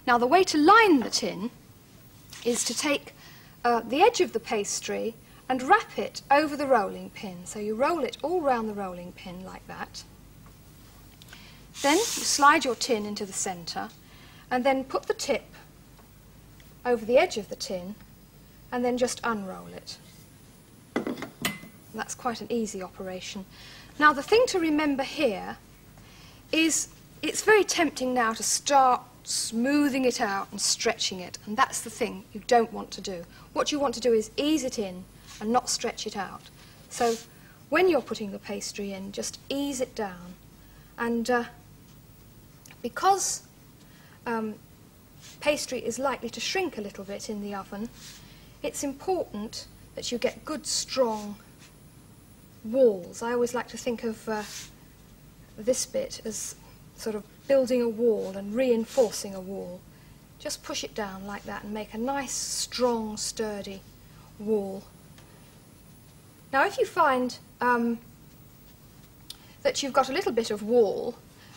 Now the way to line the tin is to take the edge of the pastry and wrap it over the rolling pin. So you roll it all round the rolling pin like that. Then you slide your tin into the centre and then put the tip over the edge of the tin and then just unroll it. That's quite an easy operation. Now the thing to remember here is it's very tempting now to start smoothing it out and stretching it, and that's the thing you don't want to do. What you want to do is ease it in and not stretch it out. So when you're putting the pastry in, just ease it down. And because pastry is likely to shrink a little bit in the oven, it's important that you get good strong walls. I always like to think of this bit as sort of building a wall and reinforcing a wall. Just push it down like that and make a nice, strong, sturdy wall. Now if you find that you've got a little bit of wall,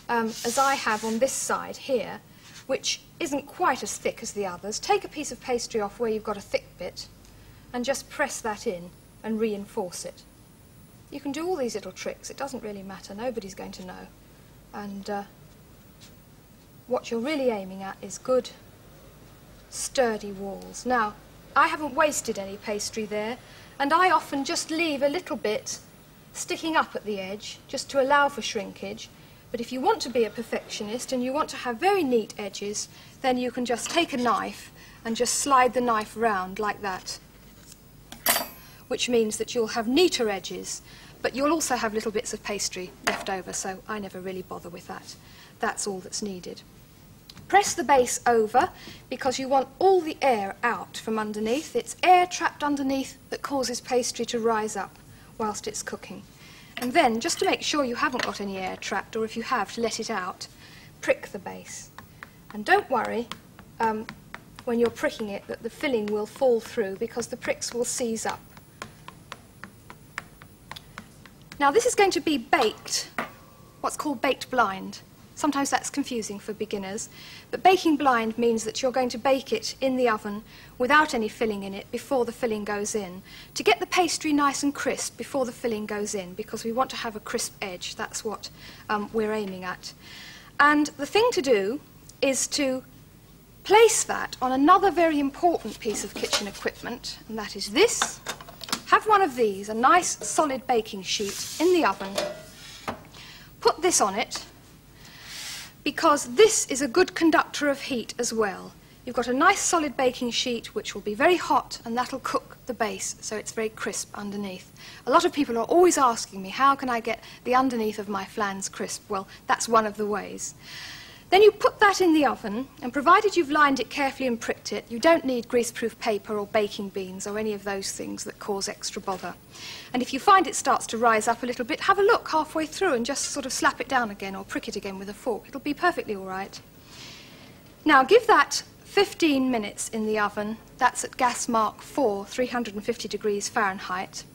as I have on this side here, which isn't quite as thick as the others, take a piece of pastry off where you've got a thick bit and just press that in and reinforce it. You can do all these little tricks, it doesn't really matter, nobody's going to know. And what you're really aiming at is good, sturdy walls. Now, I haven't wasted any pastry there, and I often just leave a little bit sticking up at the edge, just to allow for shrinkage. But if you want to be a perfectionist and you want to have very neat edges, then you can just take a knife and just slide the knife round like that, which means that you'll have neater edges, but you'll also have little bits of pastry left over, so I never really bother with that. That's all that's needed. Press the base over because you want all the air out from underneath. It's air trapped underneath that causes pastry to rise up whilst it's cooking. And then, just to make sure you haven't got any air trapped, or if you have, to let it out, prick the base. And don't worry when you're pricking it that the filling will fall through, because the pricks will seize up. Now this is going to be baked, what's called baked blind. Sometimes that's confusing for beginners, but baking blind means that you're going to bake it in the oven without any filling in it before the filling goes in, to get the pastry nice and crisp before the filling goes in, because we want to have a crisp edge. That's what we're aiming at. And the thing to do is to place that on another very important piece of kitchen equipment, and that is this. Have one of these, a nice solid baking sheet in the oven. Put this on it, because this is a good conductor of heat as well. You've got a nice solid baking sheet which will be very hot, and that'll cook the base so it's very crisp underneath. A lot of people are always asking me, how can I get the underneath of my flans crisp? Well, that's one of the ways. Then you put that in the oven, and provided you've lined it carefully and pricked it, you don't need greaseproof paper or baking beans or any of those things that cause extra bother. And if you find it starts to rise up a little bit, have a look halfway through and just sort of slap it down again or prick it again with a fork. It'll be perfectly all right. Now give that 15 minutes in the oven. That's at gas mark 4, 350 degrees Fahrenheit.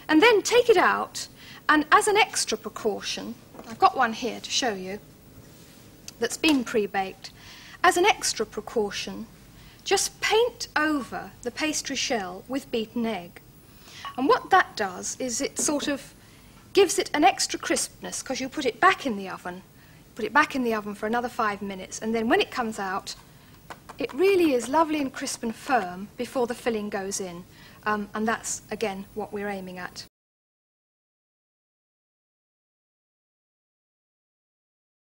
And then take it out, and as an extra precaution, I've got one here to show you, that's been pre-baked. As an extra precaution, just paint over the pastry shell with beaten egg. And what that does is it sort of gives it an extra crispness, because you put it back in the oven, for another 5 minutes, and then when it comes out, it really is lovely and crisp and firm before the filling goes in. And that's, again, what we're aiming at.